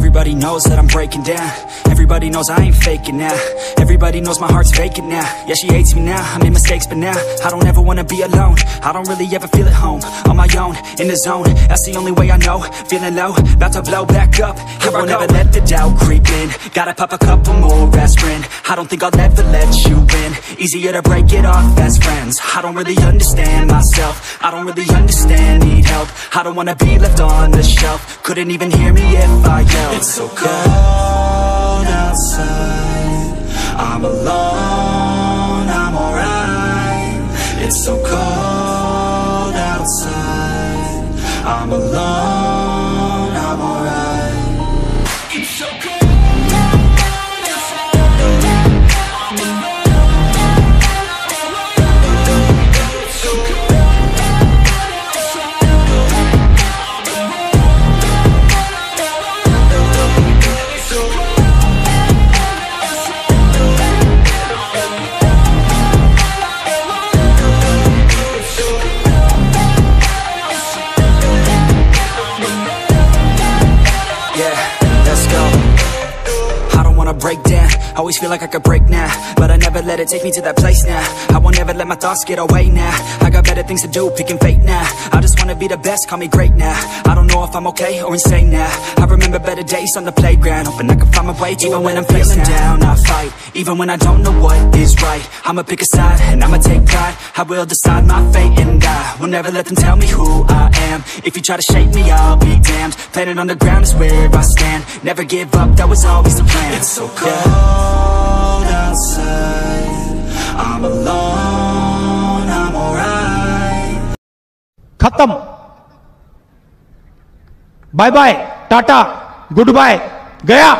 Everybody knows that I'm breaking down. Everybody knows I ain't faking now. Everybody knows my heart's vacant now. Yeah, she hates me now, I made mistakes, but now I don't ever wanna be alone. I don't really ever feel at home. On my own, in the zone, that's the only way I know. Feeling low, about to blow back up. Here I won't ever let the doubt creep in. Gotta pop a couple more aspirin. I don't think I'll ever let you in. Easier to break it off best friends. I don't really understand myself. I don't really understand, need help. I don't wanna be left on the shelf. Couldn't even hear me if I yelled. It's so cold outside, I'm alone, I'm alright. It's so cold outside, I'm alone, I'm alright. It's so cold. Break down, always feel like I could break now, but I never let it take me to that place now. I won't ever let my thoughts get away now. I got better things to do, picking fate now. I just wanna be the best, call me great now. I don't know if I'm okay or insane now. I remember better days on the playground, hoping I can find my way to even when I'm feeling down, I fight, even when I don't know what is right. I'ma pick a side, and I'ma take pride. I will decide my fate and I will never let them tell me who I am. If you try to shape me, I'll be damned. Planet on the ground is where I stand. Never give up, that was always the plan. It's so cold outside, I'm alone, I'm alright. खत्म. Bye bye, tata, goodbye, गया.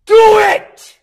Do it!